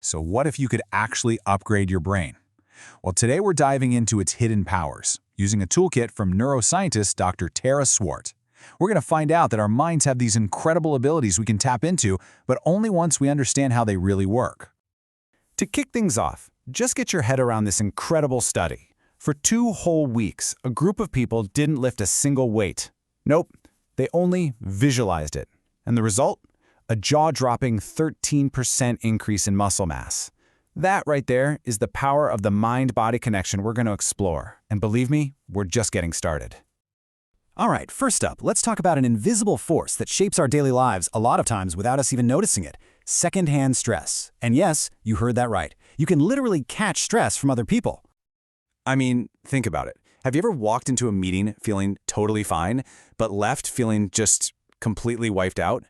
So what if you could actually upgrade your brain? Well, today we're diving into its hidden powers, using a toolkit from neuroscientist Dr. Swart. We're going to find out that our minds have these incredible abilities we can tap into, but only once we understand how they really work. To kick things off, just get your head around this incredible study. For 2 whole weeks, a group of people didn't lift a single weight. Nope, they only visualized it. And the result? A jaw-dropping 13% increase in muscle mass. That right there is the power of the mind-body connection we're going to explore. And believe me, we're just getting started. All right, first up, let's talk about an invisible force that shapes our daily lives a lot of times without us even noticing it. Secondhand stress. And yes, you heard that right. You can literally catch stress from other people. I mean, think about it. Have you ever walked into a meeting feeling totally fine, but left feeling just completely wiped out?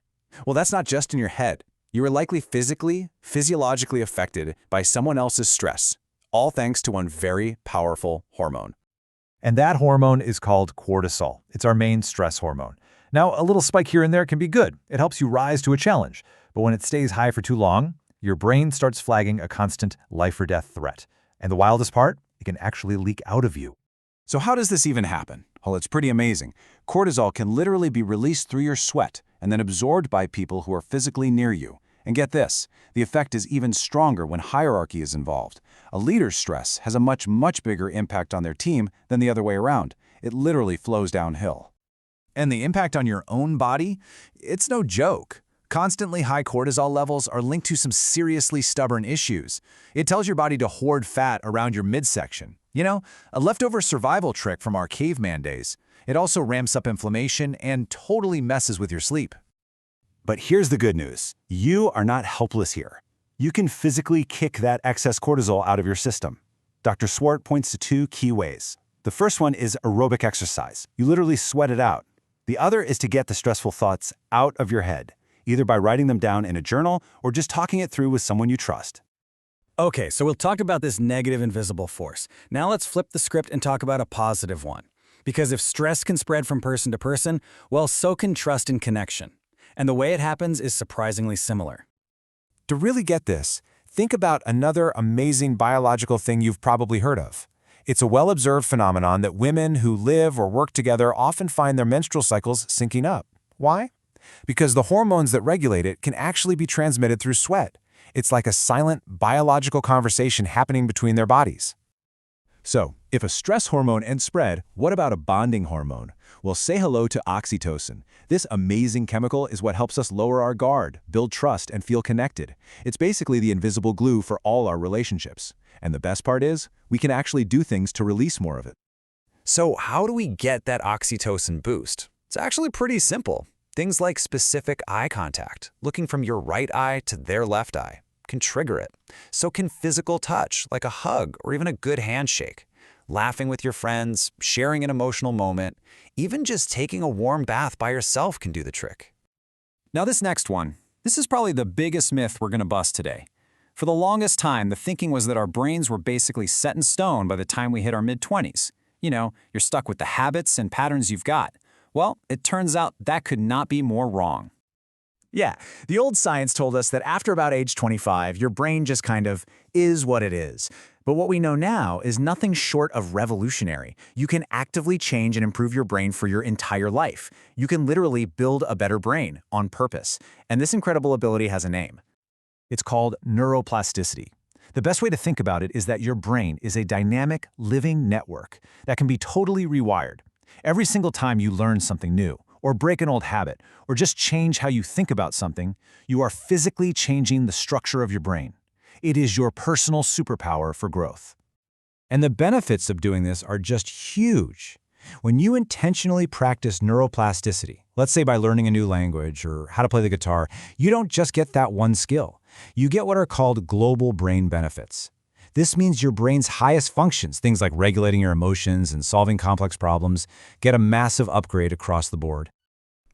Well, that's not just in your head. You are likely physiologically affected by someone else's stress, all thanks to one very powerful hormone. And that hormone is called cortisol. It's our main stress hormone. Now, a little spike here and there can be good. It helps you rise to a challenge. But when it stays high for too long, your brain starts flagging a constant life-or-death threat. And the wildest part, it can actually leak out of you. So how does this even happen? Well, it's pretty amazing. Cortisol can literally be released through your sweat and then absorbed by people who are physically near you. And get this, the effect is even stronger when hierarchy is involved. A leader's stress has a much bigger impact on their team than the other way around. It literally flows downhill. And the impact on your own body? It's no joke. Constantly high cortisol levels are linked to some seriously stubborn issues. It tells your body to hoard fat around your midsection. You know, a leftover survival trick from our caveman days. It also ramps up inflammation and totally messes with your sleep. But here's the good news. You are not helpless here. You can physically kick that excess cortisol out of your system. Dr. Swart points to 2 key ways. The first one is aerobic exercise. You literally sweat it out. The other is to get the stressful thoughts out of your head, either by writing them down in a journal or just talking it through with someone you trust. Okay, so we'll talk about this negative invisible force. Now let's flip the script and talk about a positive one. Because if stress can spread from person to person, well, so can trust and connection. And the way it happens is surprisingly similar. To really get this, think about another amazing biological thing you've probably heard of. It's a well-observed phenomenon that women who live or work together often find their menstrual cycles syncing up. Why? Because the hormones that regulate it can actually be transmitted through sweat. It's like a silent biological conversation happening between their bodies. So, if a stress hormone ends spread, what about a bonding hormone? Well, say hello to oxytocin. This amazing chemical is what helps us lower our guard, build trust, and feel connected. It's basically the invisible glue for all our relationships. And the best part is, we can actually do things to release more of it. So how do we get that oxytocin boost? It's actually pretty simple. Things like specific eye contact, looking from your right eye to their left eye, can trigger it. So can physical touch, like a hug or even a good handshake. Laughing with your friends, sharing an emotional moment, even just taking a warm bath by yourself can do the trick. Now this next one, this is probably the biggest myth we're going to bust today. For the longest time, the thinking was that our brains were basically set in stone by the time we hit our mid-20s. You know, you're stuck with the habits and patterns you've got. Well, it turns out that could not be more wrong. Yeah, the old science told us that after about age 25, your brain just kind of is what it is. But what we know now is nothing short of revolutionary. You can actively change and improve your brain for your entire life. You can literally build a better brain on purpose. And this incredible ability has a name. It's called neuroplasticity. The best way to think about it is that your brain is a dynamic, living network that can be totally rewired. Every single time you learn something new, or break an old habit, or just change how you think about something, you are physically changing the structure of your brain. It is your personal superpower for growth. And the benefits of doing this are just huge. When you intentionally practice neuroplasticity, let's say by learning a new language or how to play the guitar, you don't just get that one skill. You get what are called global brain benefits. This means your brain's highest functions, things like regulating your emotions and solving complex problems, get a massive upgrade across the board.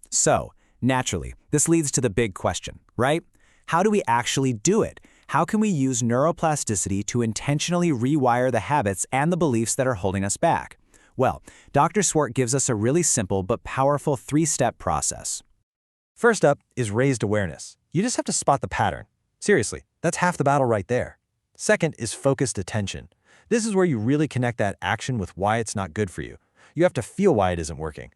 So, naturally, this leads to the big question, right? How do we actually do it? How can we use neuroplasticity to intentionally rewire the habits and the beliefs that are holding us back? Well, Dr. Swart gives us a really simple but powerful 3-step process. First up is raised awareness. You just have to spot the pattern. Seriously, That's half the battle right there. Second is focused attention. This is where you really connect that action with why it's not good for you. You have to feel why it isn't working.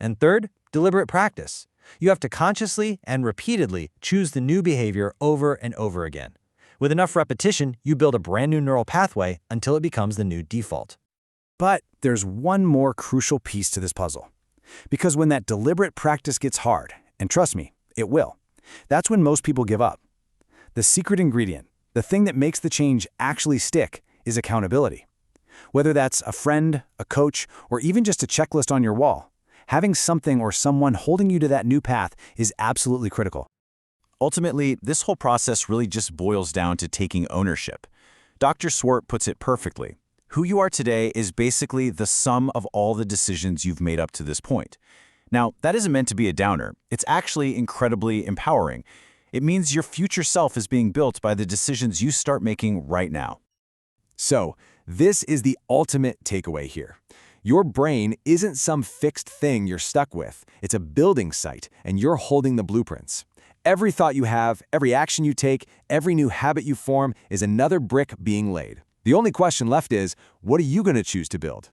And third, deliberate practice. You have to consciously and repeatedly choose the new behavior over and over again. With enough repetition, you build a brand new neural pathway until it becomes the new default. But there's one more crucial piece to this puzzle. Because when that deliberate practice gets hard, and trust me, it will, that's when most people give up. The secret ingredient, the thing that makes the change actually stick, is accountability. Whether that's a friend, a coach, or even just a checklist on your wall, having something or someone holding you to that new path is absolutely critical. Ultimately, this whole process really just boils down to taking ownership. Dr. Swart puts it perfectly. Who you are today is basically the sum of all the decisions you've made up to this point. Now, that isn't meant to be a downer. It's actually incredibly empowering. It means your future self is being built by the decisions you start making right now. So, this is the ultimate takeaway here. Your brain isn't some fixed thing you're stuck with. It's a building site, and you're holding the blueprints. Every thought you have, every action you take, every new habit you form is another brick being laid. The only question left is, what are you going to choose to build?